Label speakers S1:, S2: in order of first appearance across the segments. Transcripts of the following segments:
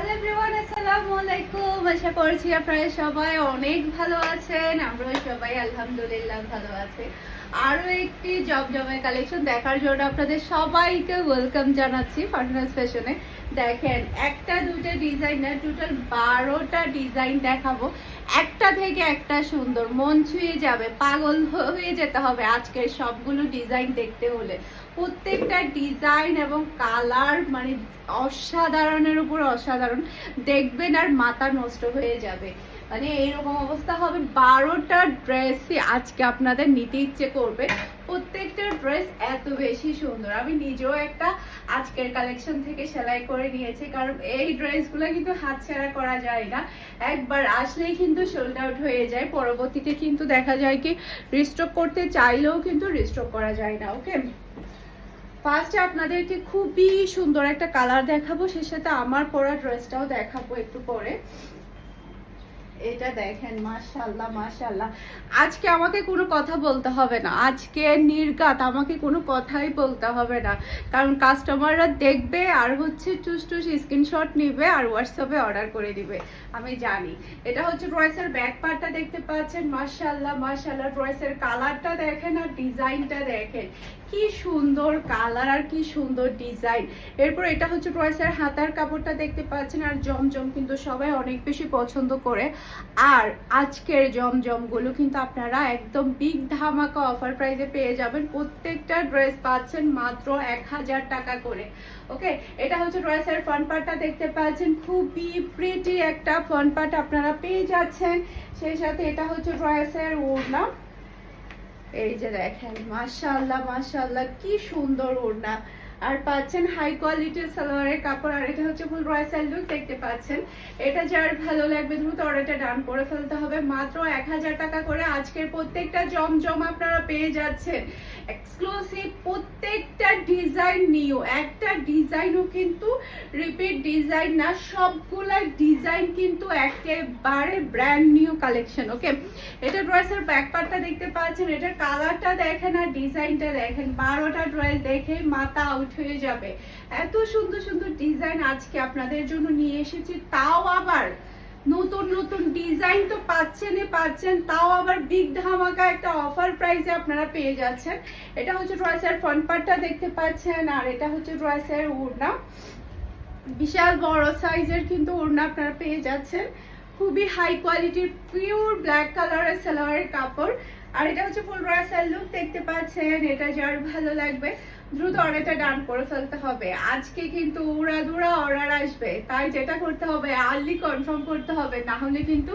S1: Hello everyone, আসসালামু আলাইকুম। আশা করছি আপনারা সবাই অনেক ভালো আছেন। আমরা সবাই আলহামদুলিল্লাহ ভালো আছি। আরো একটি জমজমের কালেকশন দেখার জন্য আপনাদের সবাইকে ওয়েলকাম জানাচ্ছি ফারহানাস ফ্যাশনে। দেখেন, একটা দুটো ডিজাইন না, টোটাল 12টা ডিজাইন দেখাবো। একটা থেকে একটা সুন্দর, মন ছুঁয়ে যাবে, পাগল হয়ে যেতে হবে আজকের সবগুলো ডিজাইন দেখতে হলে। প্রত্যেকটা ডিজাইন এবং কালার মানে অসাধারণের উপর অসাধারণ, দেখবেন আর মাথা নষ্ট হয়ে যাবে। মানে এইরকম অবস্থা হবে। 12টা ড্রেসই আজকে আপনাদের নিতে ইচ্ছে করবে। প্রত্যেকটা ড্রেস এত বেশি সুন্দর। আমি নিজেও একটা আজকের কালেকশন থেকে সেলাই করে নিয়েছি, কারণ এই ড্রেসগুলো কিন্তু হাতছাড়া করা যায় না। একবার আসলেই কিন্তু সোল্ড আউট হয়ে যায়, পরবর্তীতে কিন্তু দেখা যায় কি রিস্টক করতে চাইলেও কিন্তু রিস্টক করা যায় না। ওকে, ফার্স্টে আপনাদেরকে খুবই সুন্দর একটা কালার দেখাবো, সে সাথে আমার পরা ড্রেসটাও দেখাবো একটু পরে। এটা দেখেন, মাশাআল্লাহ মাশাআল্লাহ। আজকে আমাকে কোনো কথা বলতে হবে না, আজকে নির্ঘাত আমাকে কোনো কথাই বলতে হবে না, কারণ কাস্টমাররা দেখবে আর হচ্ছে টুস টুস স্ক্রিনশট নিবে আর হোয়াটসঅ্যাপে অর্ডার করে দিবে। আমি জানি। এটা হচ্ছে ড্রেসের ব্যাক পার্টটা দেখতে পাচ্ছেন, মাশাআল্লাহ মাশাআল্লাহ। ড্রেসের কালারটা দেখেন আর ডিজাইনটা দেখেন, কি সুন্দর কালার আর কি সুন্দর ডিজাইন। এরপর এটা হচ্ছে ড্রেসের হাতার কাপড়টা দেখতে পাচ্ছেন, আর জমজম কিন্তু সবাই অনেক বেশি পছন্দ করে। আর আজকের জমজমগুলো কিন্তু আপনারা একদম বিগ ধামাকা অফার প্রাইসে পেয়ে যাবেন। প্রত্যেকটা ড্রেস পাচ্ছেন মাত্র 1000 টাকা করে। ওকে, এটা হচ্ছে ড্রেসের ফ্রন্ট পার্টটা দেখতে পাচ্ছেন, খুবই প্রিটি একটা ফ্রন্ট পার্ট আপনারা পেয়ে যাচ্ছেন। সেই সাথে এটা হচ্ছে ড্রেসের ওড়না। এই যে দেখেন, মাশাআল্লাহ মাশাআল্লাহ, কি সুন্দর ওড়না। আর পাচ্ছেন হাই কোয়ালিটির সালোয়ারের কাপড়। আর এটা হচ্ছে ফুল রয়্যাল লুক দেখতে পাচ্ছেন। এটা যার ভালো লাগবে দ্রুত অর্ডারটা ডান করে ফেলতে হবে। মাত্র 1000 টাকা করে আজকের প্রত্যেকটা জমজম আপনারা পেয়ে যাচ্ছেন এক্সক্লুসিভ। প্রত্যেকটা ডিজাইন নিউ, একটা ডিজাইনও কিন্তু রিপিট ডিজাইন না, সবগুলা ডিজাইন কিন্তু একেবারে ব্র্যান্ড নিউ কালেকশন। ওকে, এটা ড্রেসের ব্যাক পার্টটা দেখতে পাচ্ছেন, এটার কালারটা দেখেন আর ডিজাইনটা দেখেন। 12টা ড্রেস দেখে মাথা আউট হয়ে যাবে। এত সুন্দর সুন্দর ডিজাইন আজকে আপনাদের জন্য নিয়ে এসেছি, তাও আবার নতুন নতুন ডিজাইন তো পাচ্ছেন, তাও আবার বিগ ধামাকা একটা অফার প্রাইসে আপনারা পেয়ে যাচ্ছেন। এটা হচ্ছে ড্রেসের ফ্রন্ট পার্টটা দেখতে পাচ্ছেন, আর এটা হচ্ছে ড্রেসের ওড়না। বিশাল বড় সাইজের কিন্তু ওড়না আপনারা পেয়ে যাচ্ছেন। খুবই হাই কোয়ালিটির পিওর ব্ল্যাক কালারের সালোয়ারের কাপড়। আর এটা হচ্ছে ফুল রয়্যাল লুক দেখতে পাচ্ছেন। এটা যার ভালো লাগবে দ্রুত অর্ডারটা ডান করে ফেলতে হবে। আজকে কিন্তু উড়াধুরা অর্ডার আসবে, তাই যেটা করতে হবে আর্লি কনফার্ম করতে হবে, না হলে কিন্তু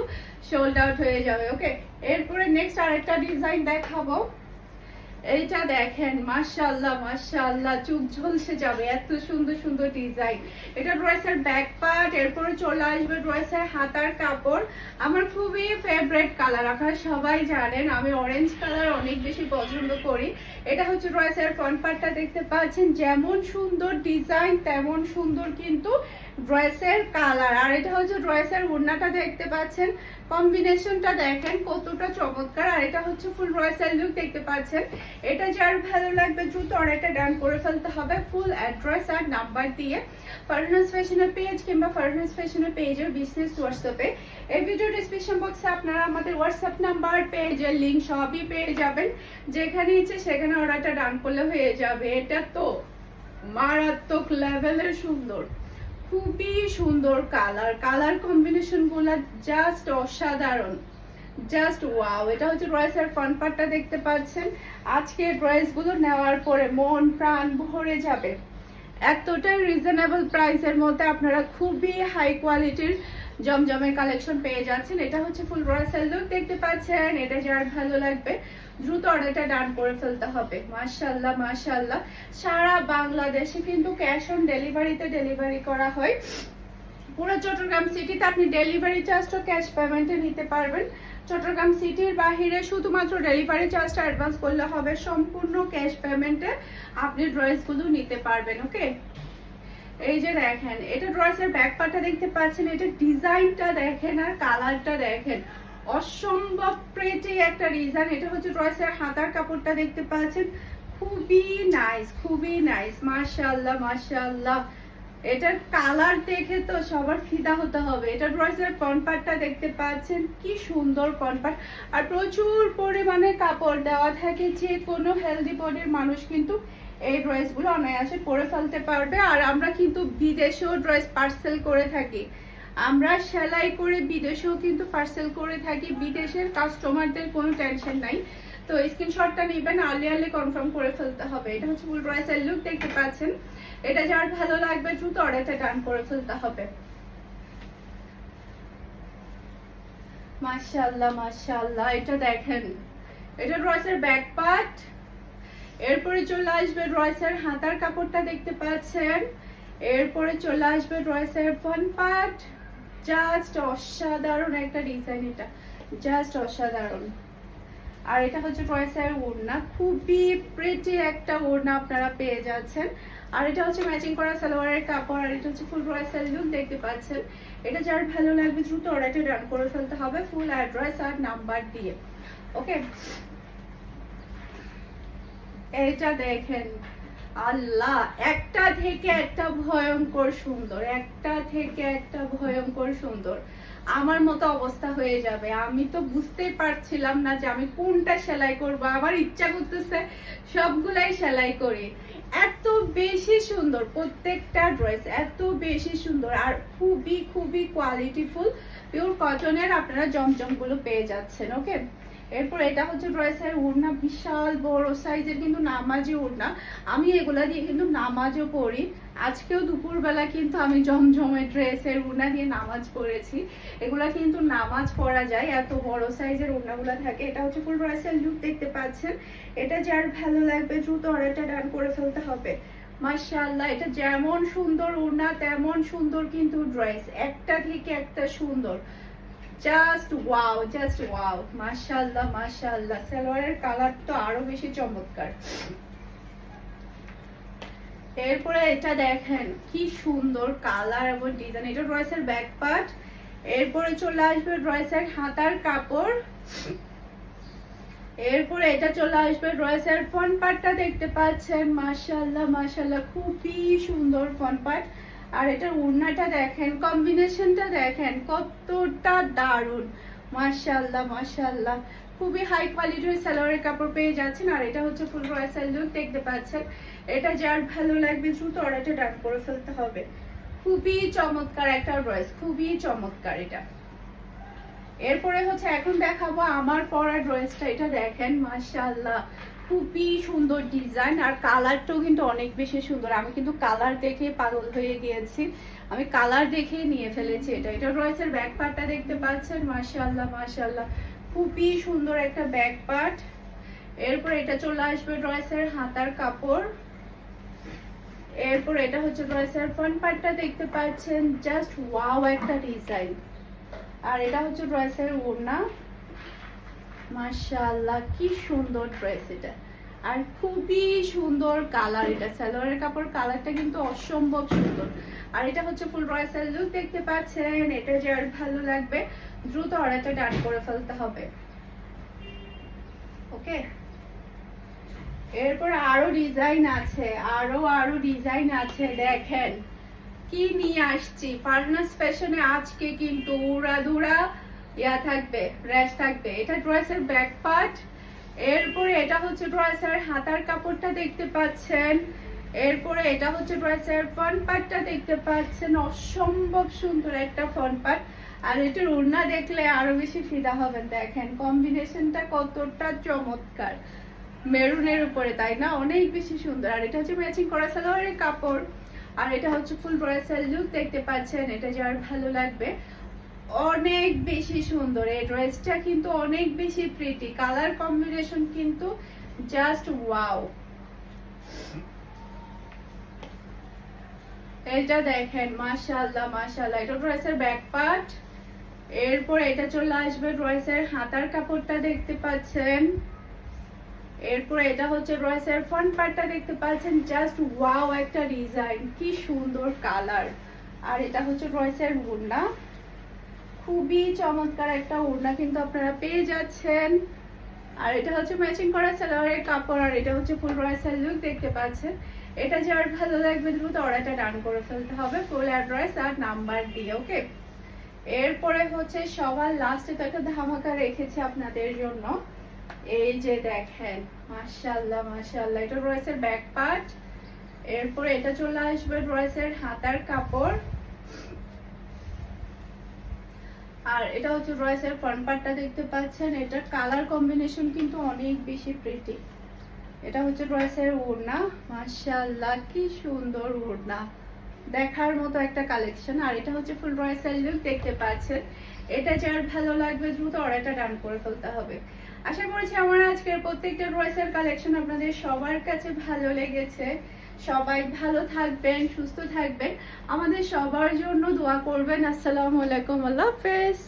S1: সোল্ড আউট হয়ে যাবে। ওকে, এরপরে নেক্সট আরেকটা ডিজাইন দেখাবো। এইটা দেখেন, মাশাআল্লাহ মাশাআল্লাহ, চোখ ঝলসে যাবে, এত সুন্দর সুন্দর ডিজাইন। এটা ড্রেসের ব্যাক পার্ট। এরপরে চলে আসবে ড্রেসের হাতার কাপড়। আমার খুবই ফেভারিট কালার, আপনারা সবাই জানেন আমি অরেঞ্জ কালার অনেক বেশি পছন্দ করি। এটা হচ্ছে ড্রেসের ফ্রন্ট পার্টটা দেখতে পাচ্ছেন, যেমন সুন্দর ডিজাইন তেমন সুন্দর কিন্তু ড্রেসের কালার। আর এটা হচ্ছে ড্রেসের ওড়নাটা দেখতে পাচ্ছেন, কম্বিনেশনটা দেখেন কতটা চমৎকার। আর এটা হচ্ছে ফুল রয়্যাল লুক দেখতে পাচ্ছেন। এটা যার ভালো লাগবে দ্রুত অর্ডারটা ডান করে ফেলতে হবে। ফুল অ্যাড্রেস আর নাম্বার দিয়ে ফারহানাস ফ্যাশনের পেজ কিংবা ফারহানাস ফ্যাশনের পেজের বিজনেস হোয়াটসঅ্যাপে এই ভিডিও ডিসক্রিপশন বক্সে আপনারা আমাদের হোয়াটসঅ্যাপ নাম্বার, পেজের লিঙ্ক সবই পেয়ে যাবেন। যেখানে ইচ্ছে সেখানে অর্ডারটা ডান করলে হয়ে যাবে। এটা তো মারাত্মক লেভেলের সুন্দর, খুবই সুন্দর কালার কম্বিনেশন গুলা জাস্ট অসাধারণ, জাস্ট ওয়াও। এটা হচ্ছে ড্রেসের ফ্রন্ট পার্টটা দেখতে পাচ্ছেন। আজকে ড্রেসগুলো নেওয়ার পরে মন প্রাণ ভরে যাবে। এতটাই রিজনেবল প্রাইসের মধ্যে আপনারা খুবই হাই কোয়ালিটির জমজমের কালেকশন পেয়ে যাচ্ছেন। এটা হচ্ছে ফুল রয়্যাল লুক দেখতে পাচ্ছেন। এটা যার ভালো লাগবে দ্রুত অর্ডারটা ডান করে ফেলতে হবে। মাশাআল্লাহ মাশাআল্লাহ। সারা বাংলাদেশে কিন্তু ক্যাশ অন ডেলিভারিতে ডেলিভারি করা হয়। পুরো চট্টগ্রাম সিটিতে আপনি ডেলিভারি চার্জটা ক্যাশ পেমেন্টে নিতে পারবেন। চট্টগ্রাম সিটির বাহিরে শুধুমাত্র ডেলিভারি চার্জটা অ্যাডভান্স করলে হবে, সম্পূর্ণ ক্যাশ পেমেন্টে আপনি ড্রেসগুলো নিতে পারবেন। ওকে, এই যে দেখেন, এটা ড্রেসের ব্যাক পার্টটা দেখতে পাচ্ছেন, এটা ডিজাইনটা দেখেন আর কালারটা দেখেন, অসম্ভব প্রিটি একটা ডিজাইন। এটা হচ্ছে ড্রেসের হাতার কাপড়টা দেখতে পাচ্ছেন, খুবই নাইস মাশাআল্লাহ মাশাআল্লাহ। এটার কালার দেখে তো সবার ফিদা হতে হবে। এটা ড্রেসের ফ্রন্ট পার্টটা দেখতে পাচ্ছেন, কি সুন্দর ফ্রন্ট পার্ট, আর প্রচুর পরিমাণে কাপড় দেওয়া থাকে। যে কোনো হেলদি বডির মানুষ কিন্তু এই ড্রেসগুলো অনায়াসে পরে ফেলতে পারবে। আর আমরা কিন্তু বিদেশেও ড্রেস পার্সেল করে থাকি, আমরা সেলাই করে বিদেশেও কিন্তু পার্সেল করে থাকি। বিদেশের কাস্টমারদের কোনো টেনশন নাই। তো স্ক্রিনশটটা নেবেন, আর্লি কনফার্ম করে ফেলতে হবে। এটা হচ্ছে ফুল ড্রেসের লুক দেখতে পাচ্ছেন। এটা যার ভালো লাগবে দ্রুত অর্ডারটা ডান করে ফেলতে হবে। মাশাআল্লাহ মাশাআল্লাহ, এটা দেখেন, এটা ড্রেসের ব্যাক পার্ট। এরপরে চলে আসবে ড্রেসের হাতার কাপড়টা দেখতে পাচ্ছেন। এরপরে চলে আসবে ড্রেসের ফ্রন্ট পার্ট। জাস্ট অসাধারণ একটা ডিজাইন, এটা জাস্ট অসাধারণ। আর এটা হচ্ছে ড্রেসের ওড়না, খুবই প্রিটি একটা ওড়না আপনারা পেয়ে যাচ্ছেন। আর এটা হচ্ছে ম্যাচিং করা সালোয়ারের কাপড়। আর এটা হচ্ছে ফুল ড্রেসের লুক দেখতে পাচ্ছেন। এটা যার ভালো লাগবে দ্রুত অর্ডারটা ডান করে ফেলতে হবে ফুল অ্যাড্রেস আর নাম্বার দিয়ে। ওকে, এটা দেখেন, আল্লাহ, একটা থেকে একটা ভয়ঙ্কর সুন্দর, একটা থেকে একটা ভয়ঙ্কর সুন্দর। আমার মতো অবস্থা হয়ে যাবে। আমি তো বুঝতেই পারছিলাম না যে আমি কোনটা সেলাই করব। আমার ইচ্ছা করতেছে সবগুলাই সেলাই করি। এত বেশি সুন্দর প্রত্যেকটা ড্রেস, এত বেশি সুন্দর, আর খুবই খুবই কোয়ালিটিফুল পিওর কটনের আপনারা জমজম গুলো পেয়ে যাচ্ছেন। ওকে, এরপর এটা হচ্ছে ড্রেসের ওড়না, বিশাল বড় সাইজের কিন্তু নামাজি ওড়না। আমি এগুলা দিয়ে কিন্তু নামাজও পড়ি। আজকেও দুপুরবেলা কিন্তু আমি জমজমে ড্রেসের ওড়না দিয়ে নামাজ পড়েছি। এগুলা কিন্তু নামাজ পড়া যায়, এত বড় সাইজের ওড়নাগুলা থাকে। এটা হচ্ছে ফুল ড্রেসের লুক দেখতে পাচ্ছেন। এটা যার ভালো লাগবে দ্রুত অর্ডারটা ডান করে ফেলতে হবে। মাশাআল্লাহ, এটা যেমন সুন্দর ওড়না তেমন সুন্দর কিন্তু ড্রেস, একটা থেকে একটা সুন্দর। জাস্ট ওয়াও, জাস্ট ওয়াও, মাশাআল্লাহ মাশাআল্লাহ। সালোয়ারের কালার তো আরো বেশি চমৎকার। এরপরে এটা দেখেন, কি সুন্দর কালার এবং ডিজাইন। এটা ড্রেসের ব্যাক পার্ট। এরপরে চলে আসবে ড্রেসের হাতার কাপড়। এরপরে এটা চলে আসবে ড্রেসের ফ্রন্ট পার্টটা দেখতে পাচ্ছেন। মাশাআল্লাহ মাশাআল্লাহ, খুবই সুন্দর ফ্রন্ট পার্ট। আর এটার ওড়নাটা দেখেন, কম্বিনেশনটা দেখেন কতটা দারুণ। মাশাআল্লাহ মাশাআল্লাহ, খুবই হাই কোয়ালিটির সালোয়ারের কাপড় পেয়ে যাচ্ছেন। আর এটা হচ্ছে ফুল ড্রেসের লুক দেখতে পাচ্ছেন। এটা যার ভালো লাগবে দ্রুত অর্ডারটা ডান করে ফেলতে হবে। খুবই চমৎকার একটা ড্রেস, খুবই চমৎকার এটা। এরপরে হচ্ছে এখন দেখাবো আমার পরা ড্রেসটা। এটা দেখেন, মাশাআল্লাহ, খুবই সুন্দর ডিজাইন। আর কালারটাও কিন্তু অনেক বেশি সুন্দর। আমি কিন্তু কালার দেখে পাগল হয়ে গিয়েছি, আমি কালার দেখে নিয়ে ফেলেছি। এটা ড্রেসের ব্যাক পার্টটা দেখতে পাচ্ছেন। মাশাআল্লাহ মাশাআল্লাহ, খুবই সুন্দর একটা ব্যাক পার্ট। এরপর এটা চলে আসবে ড্রেসের হাতার কাপড়। এরপর এটা হচ্ছে ড্রেসের ফ্রন্ট পার্টটা দেখতে পাচ্ছেন। জাস্ট ওয়াও একটা ডিজাইন। আর এটা হচ্ছে ড্রেসের ওড়না। মাশাআল্লাহ, কি সুন্দর ড্রেস এটা, আর খুবই সুন্দর কালার। এটা সালোয়ারের কাপড়, কালারটা কিন্তু অসম্ভব সুন্দর। আর এটা হচ্ছে ফুল ড্রেসের লুক দেখতে পাচ্ছেন। এটা যার ভালো লাগবে দ্রুত অর্ডারটা ডান করে ফেলতে হবে। ওকে, এরপর আরো ডিজাইন আছে, আরো ডিজাইন আছে। দেখেন কি নিয়ে আসছি, ফারনাস ফ্যাশনে আজকে কিন্তু উড়াধুরা ইয়া থাকবে, র্যাশ থাকবে। এটা ড্রেসের ব্যাক পার্ট। এরপরে এটা হচ্ছে ড্রেসের হাতার কাপড়টা দেখতে পাচ্ছেন। এরপরে এটা হচ্ছে ড্রেসের ফ্রন্ট পার্টটা দেখতে পাচ্ছেন। অসম্ভব সুন্দর একটা ফ্রন্ট পার্ট। আর এটার ওড়না দেখলে আরো বেশি ফিদা হবেন। দেখেন কম্বিনেশনটা কতটা চমৎকার, মেরুনের উপরে, তাই না? অনেক বেশি সুন্দর। আর এটা হচ্ছে ম্যাচিং করা সালোয়ারের কাপড়। আর এটা হচ্ছে ফুল ড্রেসের লুক দেখতে পাচ্ছেন। এটা যার ভালো লাগবে, অনেক বেশি সুন্দর। এই ড্রেসটা কিন্তু অনেক বেশি প্রিটি, কালার কম্বিনেশন কিন্তু জাস্ট ওয়াও। এটা দেখেন, মাশাআল্লাহ মাশাআল্লাহ। এটা ড্রেসের ব্যাক পার্ট। এরপর এটা চলে আসবে ড্রেসের হাতার কাপড়টা দেখতে পাচ্ছেন। এরপর এটা হচ্ছে ড্রেসের ফ্রন্ট পার্টটা দেখতে পাচ্ছেন। জাস্ট ওয়াও একটা ডিজাইন, কি সুন্দর কালার। আর এটা হচ্ছে ড্রেসের ওড়না, খুবই চমৎকার একটা ওড়না কিন্তু আপনারা পেয়ে যাচ্ছেন। আর এটা হচ্ছে ম্যাচিং করা সালোয়ারের কাপড়। আর এটা হচ্ছে ফুল ড্রেসের লুক দেখতে পাচ্ছেন। এটা যার ভালো লাগবে দ্রুত অর্ডারটা ডান করে ফেলতে হবে ফুল অ্যাড্রেস আর নাম্বার দিয়ে। ওকে, এরপরে হচ্ছে সবার লাস্টে তো একটা ধামাকা রেখেছি আপনাদের জন্য। এই যে দেখেন, মাশাআল্লাহ মাশাআল্লাহ, এটা ড্রেসের ব্যাক পার্ট। এরপরে এটা চলে আসবে ড্রেসের হাতার কাপড়, আর এটা হচ্ছে ড্রেসের ফ্রন্ট পার্টটা দেখতে পাচ্ছেন। এটার কালার কম্বিনেশন কিন্তু অনেক বেশি প্রিটি। এটা হচ্ছে ড্রেসের ওড়না, মাশাআল্লাহ কি সুন্দর ওড়না, দেখার মতো একটা কালেকশন। আর এটা হচ্ছে ফুল ড্রেসের লুক, দেখতে পাচ্ছেন। এটা যার ভালো লাগবে দ্রুত অর্ডারটা ডান করে ফেলতে হবে। আশা করছি আমার আজকের প্রত্যেকটা ড্রেসের কালেকশন আপনাদের সবার কাছে ভালো লেগেছে। সবাই ভালো থাকবেন, সুস্থ থাকবেন, আমাদের সবার জন্য দোয়া করবেন। আসসালামু আলাইকুম, আল্লাহ হাফেজ।